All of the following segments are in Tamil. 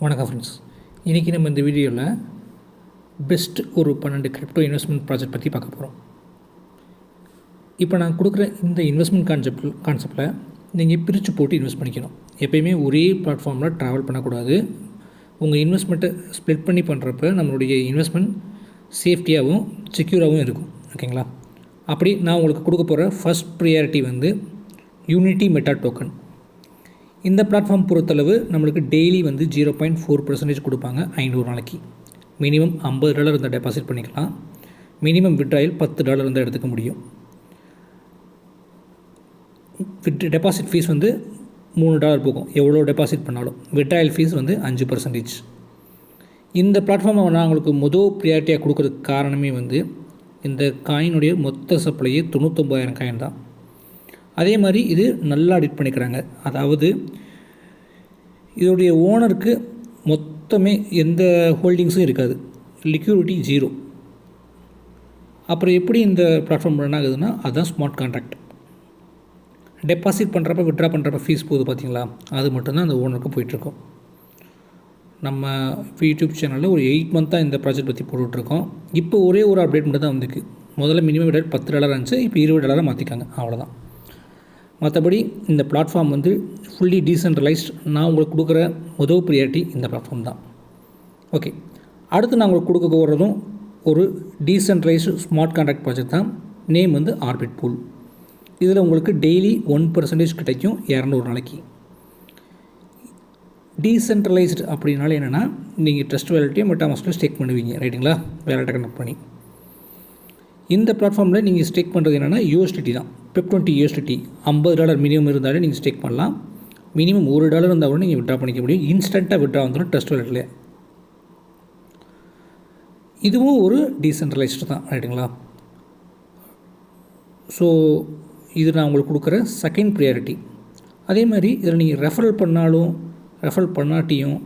வணக்கம் ஃப்ரெண்ட்ஸ். இன்றைக்கி நம்ம இந்த வீடியோவில் பெஸ்ட் ஒரு 12 கிரிப்டோ இன்வெஸ்ட்மெண்ட் ப்ராஜெக்ட் பற்றி பார்க்க போகிறோம். இப்போ நான் கொடுக்குற இந்த இன்வெஸ்ட்மெண்ட் கான்செப்டில் நீங்கள் பிரித்து போட்டு இன்வெஸ்ட் பண்ணிக்கணும். எப்போயுமே ஒரே பிளாட்ஃபார்மில் ட்ராவல் பண்ணக்கூடாது. உங்கள் இன்வெஸ்ட்மெண்ட்டை ஸ்ப்ளிட் பண்ணி பண்ணுறப்ப நம்மளுடைய இன்வெஸ்ட்மெண்ட் சேஃப்டியாகவும் செக்யூராகவும் இருக்கும். ஓகேங்களா? அப்படி நான் உங்களுக்கு கொடுக்க போகிற first priority unity meta token. இந்த பிளாட்ஃபார்ம் பொறுத்தளவு நம்மளுக்கு டெய்லி 0.4% கொடுப்பாங்க 500 நாளைக்கு. மினிமம் $50 இருந்தால் டெபாசிட் பண்ணிக்கலாம். மினிமம் விட்ராயல் $10 இருந்தால் எடுத்துக்க முடியும். டெபாசிட் ஃபீஸ் $3 போகும் எவ்வளோ டெபாசிட் பண்ணாலும். Withdrawal fees 5%. இந்த பிளாட்ஃபார்மை நான் உங்களுக்கு முதல் ப்ரியாரிட்டியாக கொடுக்குறதுக்கு காரணமே இந்த காயினுடைய மொத்த சப்ளையே 99,000 காயின் தான். அதே மாதிரி இது நல்லா அடிட் பண்ணிக்கிறாங்க. அதாவது இதோடைய ஓனருக்கு மொத்தமே எந்த ஹோல்டிங்ஸும் இருக்காது, லிக்யூரிட்டி 0. அப்புறம் எப்படி இந்த பிளாட்ஃபார்ம் ரன் ஆகுதுன்னா அதுதான் ஸ்மார்ட் கான்ட்ராக்ட். டெபாசிட் பண்ணுறப்ப விட்ரா பண்ணுறப்ப ஃபீஸ் போகுது பார்த்தீங்களா, அது மட்டும்தான் அந்த ஓனருக்கு போயிட்டுருக்கோம். நம்ம யூடியூப் சேனலில் ஒரு 8 மந்த்தாக இந்த ப்ராஜெக்ட் பற்றி போட்டுட்ருக்கோம். இப்போ ஒரே ஒரு அப்டேட் மட்டும் தான் வந்துருக்கு. முதல்ல மினிமம் விட்ராயல் $10 இருந்துச்சு, இப்போ $20 மாற்றிக்காங்க, அவ்வளோதான். மற்றபடி இந்த பிளாட்ஃபார்ம் ஃபுல்லி டீசென்ட்ரலைஸ்ட். நான் உங்களுக்கு கொடுக்குற முதல் ப்ரியாரிட்டி இந்த பிளாட்ஃபார்ம் தான். ஓகே, அடுத்து நான் உங்களுக்கு கொடுக்க போகிறதும் ஒரு டீசென்ட்ரலைஸ்டு ஸ்மார்ட் கான்ட்ராக்ட் ப்ராஜெக்ட் தான். Name orbit pool. இதில் உங்களுக்கு டெய்லி 1% கிடைக்கும் 200 நாளைக்கு. டீசென்ட்ரலைஸ்டு அப்படின்னால என்னென்னா, நீங்கள் ட்ரஸ்ட் வேலட்டையும் மெட்டாமாஸ்க்லையும் ஸ்டேக் பண்ணுவீங்க, ரைட்டுங்களா? வேலட்டை கனெக்ட் பண்ணி. இந்த பிளாட்ஃபார்மில் நீங்கள் ஸ்டேக் பண்ணுறது என்னென்னா USDT தான். PEP20 USDT $50 மினிமம் இருந்தாலே நீங்கள் ஸ்டேக் பண்ணலாம். மினிமம் $1 இருந்தால் கூட நீங்கள் விட்ரா பண்ணிக்க முடியும். இன்ஸ்டண்ட்டாக விட்ரா வந்துடும் ட்ரஸ்ட் வேலட்டில். இதுவும் ஒரு டீசென்ட்ரலைஸ்டு தான், ரைட்டுங்களா? ஸோ இது நான் உங்களுக்கு கொடுக்குற செகண்ட் ப்ரியாரிட்டி. அதே மாதிரி இதில் நீங்கள் ரெஃபரல் பண்ணாலும் ரெஃபரல் பண்ணாட்டியும்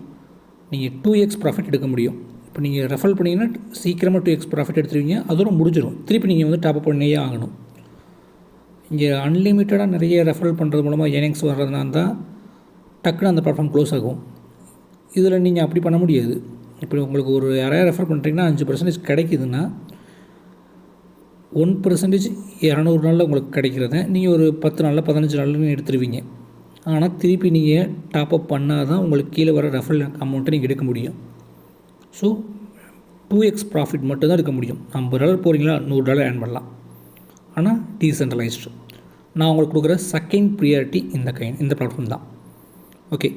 நீங்கள் 2x ப்ராஃபிட் எடுக்க முடியும். இப்போ நீங்கள் ரெஃபரல் பண்ணிங்கன்னா சீக்கிரமாக 2x ப்ராஃபிட் எடுத்துருவீங்க, அதோட முடிஞ்சிடும். திருப்பி நீங்கள் டாப்அப் பண்ணியே ஆகணும். இங்கே அன்லிமிட்டடாக நிறைய ரெஃபரல் பண்ணுறது மூலமாக ஏர்னிங்ஸ் வர்றதுனா தான் டக்குன்னு அந்த பிளாட்ஃபார்ம் க்ளோஸ் ஆகும். இதில் நீங்கள் அப்படி பண்ண முடியாது. இப்போ உங்களுக்கு ஒரு யாரையா ரெஃபர் பண்ணுறீங்கன்னா 5% கிடைக்குதுன்னா 1% 200 நாளில் உங்களுக்கு கிடைக்கிறத நீங்கள் ஒரு 10 நாளில் 15 நாளில் எடுத்துருவீங்க. ஆனால் திருப்பி நீங்கள் டாப்அப் பண்ணால் தான் உங்களுக்கு கீழே வர ரெஃபரல் அமௌண்ட்டை நீங்கள் எடுக்க முடியும். ஸோ 2x ப்ராஃபிட் மட்டும் தான் எடுக்க முடியும். $50 போகிறீங்களா, $100 ஏர்ன் பண்ணலாம். ஆனால் டீசென்ட்ரலைஸ்டு. நான் உங்களுக்கு கொடுக்குற செகண்ட் ப்ரியாரிட்டி இந்த பிளாட்ஃபார்ம் தான். ஓகே,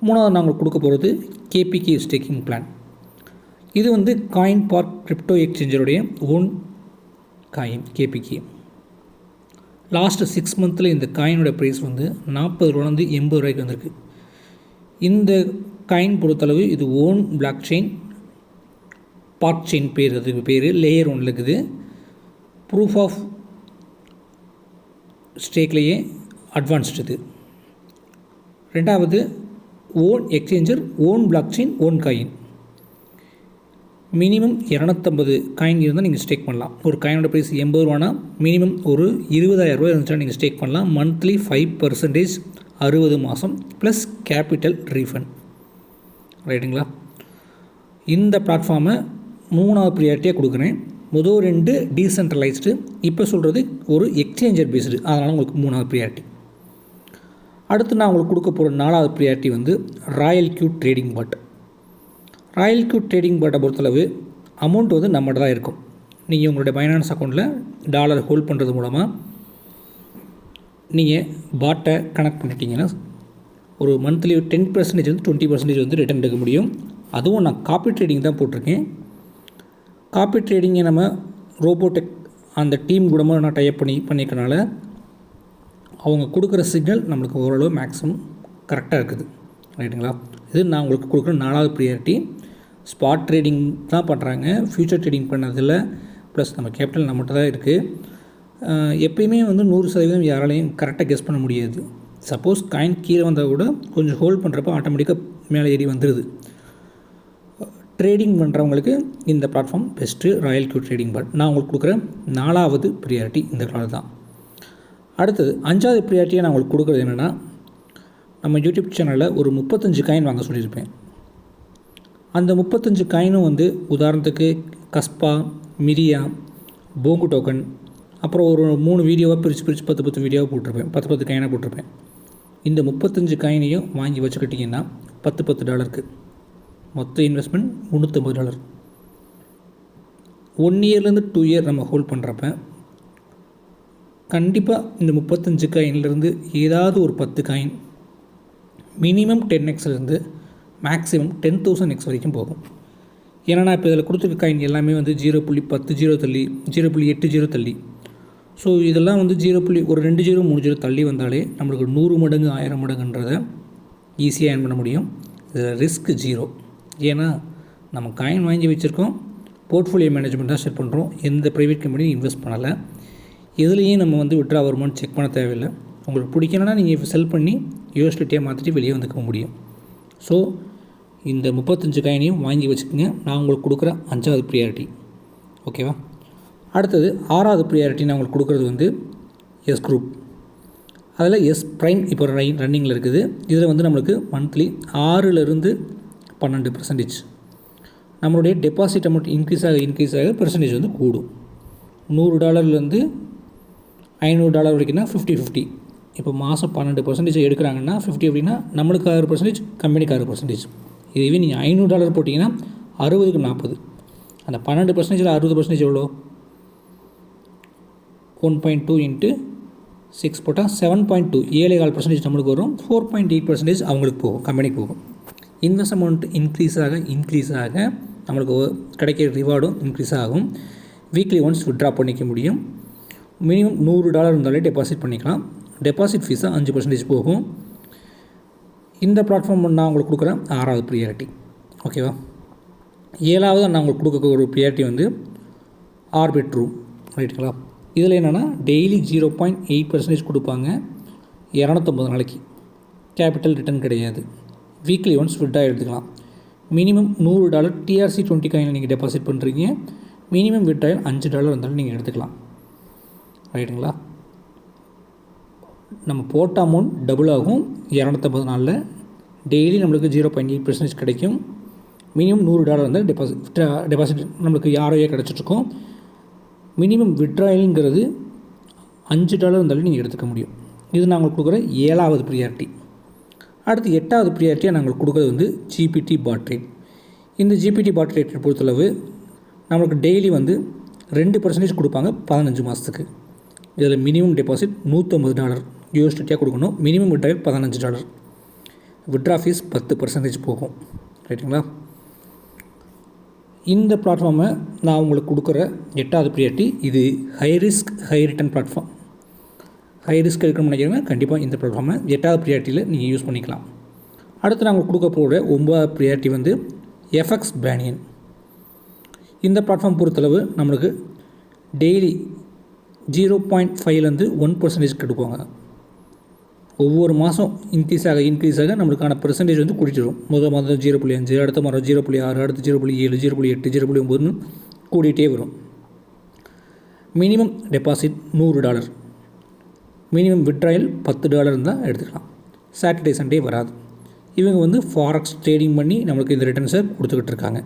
மூணாவது நான் உங்களுக்கு கொடுக்க போகிறது KPK ஸ்டேக்கிங் பிளான். இது காயின் பார்க் கிரிப்டோ எக்ஸ்சேஞ்சருடைய ஓன் காயின் KPK. லாஸ்ட்டு 6 மந்தில் இந்த காயினோட ப்ரைஸ் $40 $80 வந்திருக்கு. இந்த காயின் பொறுத்தளவு இது own blockchain, park chain பேர், அதுக்கு பேர் லேயர் 1 இருக்குது. ப்ரூஃப் ஆஃப் ஸ்டேக்லேயே அட்வான்ஸ்டு. இது ரெண்டாவது own exchanger, own blockchain, own coin. Minimum 250 coin இருந்தால் நீங்கள் ஸ்டேக் பண்ணலாம். ஒரு காயினோட ப்ரைஸ் $80 மினிமம் ஒரு $20,000 இருந்துச்சுன்னா நீங்கள் ஸ்டேக் பண்ணலாம். மந்த்லி 5% 60 மாதம் ப்ளஸ் கேபிட்டல் ரீஃபண்ட், ரைட்டுங்களா? இந்த பிளாட்ஃபார்மை மூணாவது ப்ரியாரிட்டியாக கொடுக்குறேன். முதல் 2 டீசென்ட்ரலைஸ்டு, இப்போ சொல்கிறது ஒரு எக்ஸ்சேஞ்சர் பேஸ்டு, அதனால் உங்களுக்கு மூணாவது ப்ரியாரிட்டி. அடுத்து நான் உங்களுக்கு கொடுக்க போகிற 4வது ப்ரியாரிட்டி ராயல் கியூ ட்ரேடிங் பாட். ராயல் கியூ ட்ரேடிங் பாட்டை பொறுத்தளவு அமௌண்ட் நம்மகிட்ட தான் இருக்கும். நீங்கள் உங்களுடைய பைனான்ஸ் அக்கௌண்ட்டில் டாலர் ஹோல்ட் பண்ணுறது மூலமாக நீங்கள் பாட்டை கனெக்ட் பண்ணிட்டீங்கன்னா ஒரு மந்த்லி 10% 20% ரிட்டர்ன் எடுக்க முடியும். அதுவும் நான் காப்பி ட்ரேடிங் தான் போட்டிருக்கேன். காப்பி ட்ரேடிங்கை நம்ம ரோபோடெக் அந்த டீம் கூடமாக நான் டைப் பண்ணிக்கிறனால அவங்க கொடுக்குற சிக்னல் நம்மளுக்கு ஓரளவு மேக்ஸிமம் கரெக்டாக இருக்குது, ரைட்டுங்களா? இது நான் உங்களுக்கு கொடுக்குற 4வது ப்ரியாரிட்டி. ஸ்பாட் ட்ரேடிங் தான் பண்ணுறாங்க, ஃப்யூச்சர் ட்ரேடிங் பண்ணதில்ல. ப்ளஸ் நம்ம கேபிட்டல் நம்மகிட்ட தான் இருக்குது. எப்பயுமே 100% யாராலையும் கரெக்டாக கெஸ் பண்ண முடியாது. சப்போஸ் காயின் கீழே வந்தால் கூட கொஞ்சம் ஹோல்ட் பண்ணுறப்போ ஆட்டோமேட்டிக்காக மேலே ஏறி வந்துடுது. ட்ரேடிங் பண்ணுறவங்களுக்கு இந்த platform best, Royal Q trading bot. நான் உங்களுக்கு கொடுக்குற 4வது ப்ரியாரிட்டி இந்த கால் தான். அடுத்தது 5வது ப்ரியாரிட்டியை நான் உங்களுக்கு கொடுக்குறது என்னென்னா, நம்ம யூடியூப் சேனலில் ஒரு 35 காயின் வாங்க சொல்லியிருப்பேன். அந்த 35 காயினும் வந்து உதாரணத்துக்கு கஸ்பா, மிரியா, போங்கு டோக்கன், அப்புறம் ஒரு 3 வீடியோவாக பிரித்து 10 வீடியோவாக போட்டிருப்பேன், 10 காயினாக போட்டிருப்பேன். இந்த 35 காயினையும் வாங்கி வச்சுக்கிட்டிங்கன்னா $10 மொத்த இன்வெஸ்ட்மெண்ட் $350. 1 இயர்லேருந்து 2 இயர் நம்ம ஹோல்ட் பண்ணுறப்ப கண்டிப்பாக இந்த 35 காயின்லேருந்து ஏதாவது ஒரு 10 coin minimum 10x maximum 10,000x வரைக்கும் போகும். ஏன்னா நான் இப்போ இதில் கொடுத்துருக்க காயின் எல்லாமே வந்து 0.10 தள்ளி 0.80 தள்ளி. ஸோ இதெல்லாம் வந்து ஒரு 2 0 3 0 தள்ளி வந்தாலே நம்மளுக்கு 100 மடங்கு 1000 மடங்குன்றதை ஈஸியாக ஏர்ன் பண்ண முடியும். இதில் ரிஸ்க் 0. ஏன்னா நம்ம காயின் வாங்கி வச்சுருக்கோம், போர்ட்ஃபோலியோ மேனேஜ்மெண்ட் தான் செட் பண்ணுறோம், எந்த ப்ரைவேட் கம்பெனியும் இன்வெஸ்ட் பண்ணலை. எதுலேயும் நம்ம வந்து விட்ரா வருமானு செக் பண்ண தேவையில்லை. உங்களுக்கு பிடிக்கணும்னா நீங்கள் செல் பண்ணி யூஎஸ்டியாக மாற்றிட்டு வெளியே வந்துக்க முடியும். ஸோ இந்த 35 காயினையும் வாங்கி வச்சுக்கோங்க. நான் உங்களுக்கு கொடுக்குற 5வது ப்ரியாரிட்டி. ஓகேவா? அடுத்தது 6வது ப்ரியாரிட்டி நான் உங்களுக்கு கொடுக்குறது வந்து எஸ் குரூப். அதில் எஸ் ப்ரைம் இப்போ ரன்னிங்கில் இருக்குது. இதில் வந்து நம்மளுக்கு மந்த்லி 6லேருந்து 12% நம்மளுடைய டெபாசிட் அமௌண்ட் இன்க்ரீஸ் ஆக பெர்சன்டேஜ் வந்து கூடும். $100 $500 வரைக்கும்னா 50-50. இப்போ மாதம் 12% எடுக்கிறாங்கன்னா 50 அப்படின்னா நம்மளுக்கு 6%, கம்பெனிக்கு 6%. இதுவே நீங்கள் $500 போட்டிங்கன்னா 60க்கு 40. அந்த 12%ல் 60% எவ்வளோ? 1.2 × 6 போட்டால் 7.2, 7.5% நம்மளுக்கு வரும். 4.8% அவங்களுக்கு போகும், கம்பெனிக்கு போகும். இன்வெஸ்ட் அமௌண்ட் இன்க்ரீஸ் ஆக நம்மளுக்கு கிடைக்கிற ரிவார்டும் இன்க்ரீஸ் ஆகும். வீக்லி ஒன்ஸ் விட்ரா பண்ணிக்க முடியும். மினிமம் $100 இருந்தாலே டெபாசிட் பண்ணிக்கலாம். டெபாசிட் ஃபீஸாக 5% போகும். இந்த பிளாட்ஃபார்ம் நான் உங்களுக்கு கொடுக்குற 6வது ப்ரியாரிட்டி. ஓகேவா? 7வது நான் உங்களுக்கு கொடுக்க ஒரு ப்ரியாரிட்டி வந்து ஆர்பிட்ரூம். ரைட்டுங்களா? இதில் என்னென்னா டெய்லி 0.8% கொடுப்பாங்க, 250 நாளைக்கு. கேபிட்டல் ரிட்டர்ன் கிடையாது. வீக்லி ஒன்ஸ் விட்ரா எடுத்துக்கலாம். மினிமம் $100 TRC20 காயினில் நீங்கள் டெபாசிட் பண்ணுறீங்க. மினிமம் விட்ராயல் $5 இருந்தாலும் நீங்கள் எடுத்துக்கலாம். ரைட்டுங்களா? நம்ம போட்ட அமௌண்ட் டபுள் ஆகும் 250 நாளில். டெய்லி நம்மளுக்கு 0.8% கிடைக்கும். மினிமம் $100 இருந்தால் டெபாசிட் நம்மளுக்கு யாரையே கிடச்சிட்ருக்கோம். மினிமம் விட்ராயலுங்கிறது $5 இருந்தாலும் நீங்கள் எடுத்துக்க முடியும். இது நான் உங்களுக்கு கொடுக்குற 7வது ப்ரியாரிட்டி. அடுத்து 8வது ப்ரியாரிட்டியாக நாங்கள் கொடுக்குறது வந்து ஜிபிடி பாட் ரேட். இந்த ஜிபிடி பாட் ரேட்டை பொறுத்தளவு நம்மளுக்கு டெய்லி வந்து 2% கொடுப்பாங்க 15 மாதத்துக்கு. இதில் மினிமம் டெபாசிட் $150 யூஎஸ்டியாக கொடுக்கணும். Minimum withdrawal $15. விட்ரா ஃபீஸ் 10% போகும். ரைட்டுங்களா? இந்த பிளாட்ஃபார்மை நான் உங்களுக்கு கொடுக்குற 8வது ப்ரியாரிட்டி. இது high risk high return platform. High risk எடுக்கணும்னு நினைக்கிறீங்கன்னா கண்டிப்பாக இந்த பிளாட்ஃபார்மை 8வது ப்ரியாரிட்டியில் நீங்கள் யூஸ் பண்ணிக்கலாம். அடுத்து நாங்கள் கொடுக்க போகிற 9வது ப்ரியாரிட்டி வந்து எஃப்எக்ஸ் பேனியன். இந்த பிளாட்ஃபார்ம் பொறுத்தளவு நம்மளுக்கு டெய்லி 0.5லேருந்து 1% கொடுப்பாங்க. ஒவ்வொரு மாதம் இன்க்ரீஸ் ஆக நம்மளுக்கான பெர்சன்டேஜ் வந்து கூட்டிகிட்டு வரும். மாதம் 0.5, அடுத்த மாதம் 0.6, அடுத்து 0.7, 0.8, 0.9 கூட்டிகிட்டே வரும். Minimum deposit $100. மினிமம் விட்ராயல் $10 இருந்தால் எடுத்துக்கலாம். சாட்டர்டே சண்டே வராது. இவங்க வந்து ஃபாரெக்ஸ் ட்ரேடிங் பண்ணி நம்மளுக்கு இந்த ரிட்டர்ன்ஸை கொடுத்துக்கிட்டு இருக்காங்க.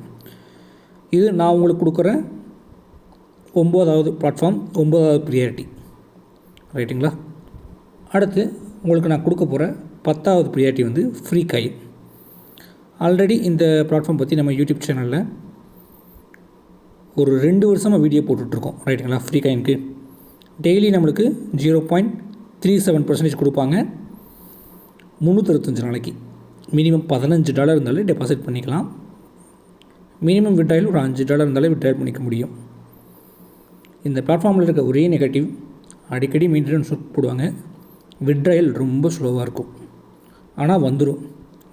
இது நான் உங்களுக்கு கொடுக்குற 9வது பிளாட்ஃபார்ம், 9வது ப்ரியாரிட்டி. ரைட்டுங்களா? அடுத்து உங்களுக்கு நான் கொடுக்க போகிற 10வது ப்ரியாரிட்டி வந்து ஃப்ரீ காயின். ஆல்ரெடி இந்த பிளாட்ஃபார்ம் பற்றி நம்ம யூடியூப் சேனலில் ஒரு 2 வருஷமாக வீடியோ போட்டுட்ருக்கோம். ரைட்டுங்களா? ஃப்ரீ காயினுக்கு டெய்லி நம்மளுக்கு 0.37% கொடுப்பாங்க 365 நாளைக்கு. மினிமம் $15 இருந்தாலே டெபாசிட் பண்ணிக்கலாம். மினிமம் விட்ராயல் ஒரு $5 இருந்தாலே விட்ராயல் பண்ணிக்க முடியும். இந்த பிளாட்ஃபார்மில் இருக்க ஒரே நெகட்டிவ், அடிக்கடி மெயின்டெனன்ஸ் போடுவாங்க. விட்ராயல் ரொம்ப ஸ்லோவாக இருக்கும், ஆனால் வந்துடும்.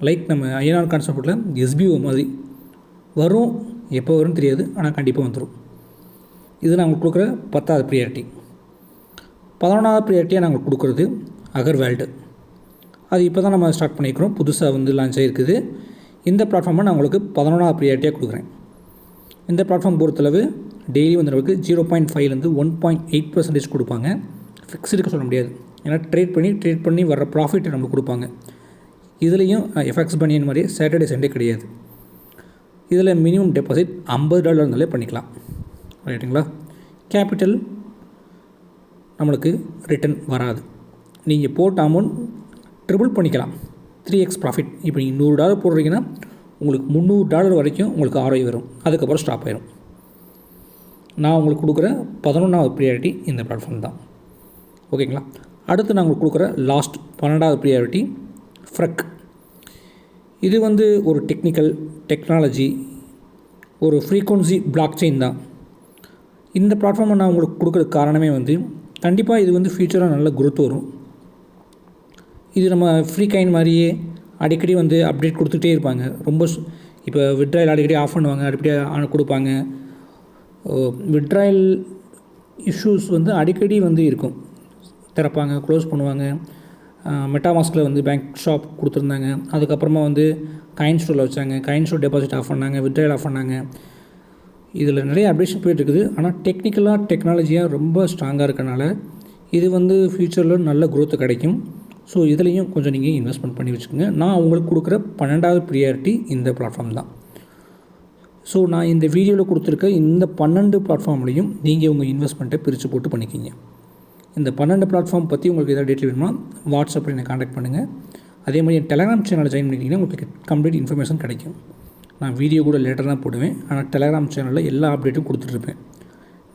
லைக் நம்ம ஐஎன்ஆர் கான்செப்டில் எஸ்பிஓ மாதிரி வரும். எப்போ வரும்னு தெரியாது, ஆனால் கண்டிப்பாக வந்துடும். இது நாங்கள் கொடுக்குற 10வது ப்ரியாரிட்டி. 11வது ப்ரியாரிட்டியாக நாங்கள் கொடுக்குறது அகர்வேல்டு. அது இப்போ தான் நம்ம ஸ்டார்ட் பண்ணிக்கிறோம், புதுசாக வந்து லான்ச் ஆகிருக்குது. இந்த பிளாட்ஃபார்மை நான் உங்களுக்கு 11வது ப்ரியாரிட்டியாக கொடுக்குறேன். இந்த பிளாட்ஃபார்ம் பொறுத்தளவு டெய்லி வந்து நம்மளுக்கு 0.5லேருந்து 1.8% கொடுப்பாங்க. ஃபிக்ஸ்டுக்கு சொல்ல முடியாது, ஏன்னா ட்ரேட் பண்ணி வர்ற ப்ராஃபிட்டை நம்மளுக்கு கொடுப்பாங்க. இதுலேயும் எஃப்எக்ஸ் பேனியன் மாதிரியே சாட்டர்டே சண்டே கிடையாது. இதில் மினிமம் டெபாசிட் $50 இருந்தாலே பண்ணிக்கலாம். ரைட்டுங்களா? கேபிட்டல் நம்மளுக்கு ரிட்டர்ன் வராது. நீங்கள் போட்ட அமௌண்ட் ட்ரிபிள் பண்ணிக்கலாம். 3x profit. இப்போ நீங்கள் $100 போடுறீங்கன்னா உங்களுக்கு $300 வரைக்கும் உங்களுக்கு ROI வரும். அதுக்கப்புறம் ஸ்டாப் ஆயிடும். நான் உங்களுக்கு கொடுக்குற 11வது ப்ரியாரிட்டி இந்த பிளாட்ஃபார்ம் தான். ஓகேங்களா? அடுத்து நான் உங்களுக்கு கொடுக்குற லாஸ்ட் 12வது ப்ரியாரிட்டி ஃப்ரக். இது ஒரு டெக்னாலஜி, ஒரு ஃப்ரீக்வன்சி பிளாக் செயின் தான். இந்த பிளாட்ஃபார்மை நான் உங்களுக்கு கொடுக்குறதுக்கு காரணமே கண்டிப்பாக இது ஃப்யூச்சராக நல்ல குரோத் வரும். இது நம்ம ஃப்ரீ காயின் மாதிரியே அடிக்கடி அப்டேட் கொடுத்துட்டே இருப்பாங்க. ரொம்ப இப்போ விட்ராயல் அடிக்கடி ஆஃப் பண்ணுவாங்க, அடிக்கடி கொடுப்பாங்க. விட்ராயல் இஷ்யூஸ் அடிக்கடி இருக்கும். திறப்பாங்க, க்ளோஸ் பண்ணுவாங்க. மெட்டாமாஸ்கில் பேங்க் ஷாப் கொடுத்துருந்தாங்க. அதுக்கப்புறமா காயின் ஸ்டோரில் வச்சாங்க. காயின் ஸ்டோர் டெபாசிட் ஆஃப் பண்ணாங்க, விட்ராயல் ஆஃப் பண்ணாங்க. இதில் நிறைய அப்டேஷன் போயிட்டுருக்குது. ஆனால் டெக்னாலஜியாக ரொம்ப ஸ்ட்ராங்காக இருக்கனால இது ஃப்யூச்சரில் நல்ல குரோத்து கிடைக்கும். ஸோ இதுலேயும் கொஞ்சம் நீங்கள் இன்வெஸ்ட்மெண்ட் பண்ணி வச்சுக்கோங்க. நான் உங்களுக்கு கொடுக்குற 12வது ப்ரியாரிட்டி இந்த பிளாட்ஃபார்ம் தான். ஸோ நான் இந்த வீடியோவில் கொடுத்துருக்க இந்த 12 பிளாட்ஃபார்ம்லேயும் நீங்கள் உங்கள் இன்வெஸ்ட்மெண்ட்டை பிரித்து போட்டு பண்ணிக்கிங்க. இந்த 12 பிளாட்ஃபார்ம் பற்றி உங்களுக்கு எதாவது டீட்டெயில் வேணுமா வாட்ஸ்அப்பில் என்னை காண்டாக்ட் பண்ணுங்கள். அதே மாதிரி என் டெலகிராம் சேனலில் ஜாயின் பண்ணிக்கிட்டிங்கன்னா உங்களுக்கு கம்ப்ளீட் இன்ஃபர்மேஷன் கிடைக்கும். நான் வீடியோ கூட லேட்டர் தான் போடுவேன். ஆனால் டெலகிராம் சேனலில் எல்லா அப்டேட்டும் கொடுத்துட்ருப்பேன்.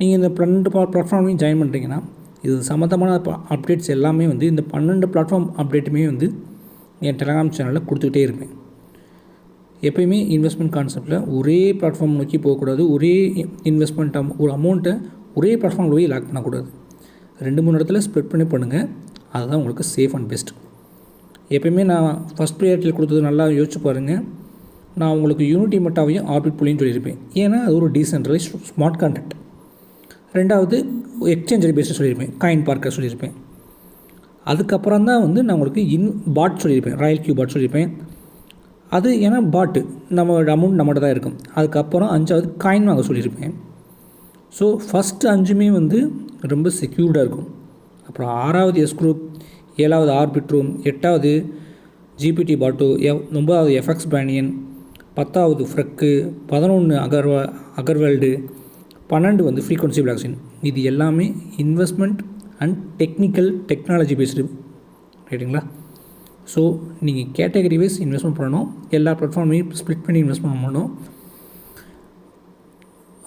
நீங்கள் இந்த 12 பிளாட்ஃபார்ம்லையும் ஜாயின் பண்ணுறீங்கன்னா இது சம்மந்தமான அப்டேட்ஸ் எல்லாமே இந்த 12 பிளாட்ஃபார்ம் அப்டேட்டுமே என் டெலகிராம் சேனலில் கொடுத்துக்கிட்டே இருப்பேன். எப்போயுமே இன்வெஸ்ட்மெண்ட் கான்செப்டில் ஒரே பிளாட்ஃபார்ம் நோக்கி போகக்கூடாது. ஒரே இன்வெஸ்ட்மெண்ட் ஒரு அமௌண்ட்டை ஒரே பிளாட்ஃபார்மில் போய் லாக் பண்ணக்கூடாது. 2-3 இடத்துல ஸ்ப்ரெட் பண்ணி பண்ணுங்கள். அதுதான் உங்களுக்கு சேஃப் அண்ட் பெஸ்ட். எப்போயுமே நான் ஃபஸ்ட் ப்ரியாரிட்டியில் கொடுத்தது நல்லா யோசிச்சு பாருங்கள். நான் உங்களுக்கு யூனிட்டி மெட்டாவையும் ஆர்பிட் புள்ளின்னு சொல்லியிருப்பேன். ஏன்னா அது ஒரு டீசென்ட்ரலைஸ் ஸ்மார்ட் கான்ட்ராக்ட். 2வது எக்ஸ்சேஞ்ச் பேஸில் சொல்லியிருப்பேன், காயின் பார்க்கர் சொல்லியிருப்பேன். அதுக்கப்புறம் தான் நான் உங்களுக்கு பாட் சொல்லியிருப்பேன், ராயல் கியூ பாட் சொல்லியிருப்பேன். அது ஏன்னா பாட்டு நம்மளோட அமௌண்ட் நம்மகிட்ட தான் இருக்கும். அதுக்கப்புறம் 5வது காயின் வாங்க சொல்லியிருப்பேன். ஸோ ஃபஸ்ட்டு 5மே ரொம்ப செக்யூர்டாக இருக்கும். அப்புறம் 6வது எஸ்க்ரூப், 7வது ஆர்பிட்ரூம், 8வது ஜிபிடி பாட்டோ, 9வது எஃப்எக்ஸ் பேனியன், 10வது ஃப்ரக்கு, 11 அகர்வேல்டு, 12 ஃப்ரீக்வன்சி பிளாக் செயின். இது எல்லாமே இன்வெஸ்ட்மெண்ட் அண்ட் டெக்னாலஜி பேஸ்டு. ரைட்டுங்களா? ஸோ நீங்கள் கேட்டகரி வைஸ் இன்வெஸ்ட்மெண்ட் பண்ணணும். எல்லா பிளாட்ஃபார்மையும் ஸ்ப்ளிட் பண்ணி இன்வெஸ்ட்மெண்ட் பண்ணணும்.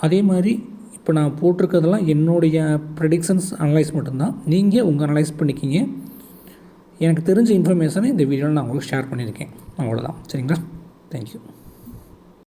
அதே மாதிரி இப்போ நான் போட்டிருக்கிறதெல்லாம் என்னுடைய ப்ரெடிக்ஷன்ஸ் அனலைஸ் மட்டும்தான். நீங்கள் உங்கள் அனலைஸ் பண்ணிக்கிங்க. எனக்கு தெரிஞ்ச இன்ஃபர்மேஷனை இந்த வீடியோவில் நான் உங்களுக்கு ஷேர் பண்ணியிருக்கேன். அவ்வளோதான். சரிங்களா? தேங்க்யூ.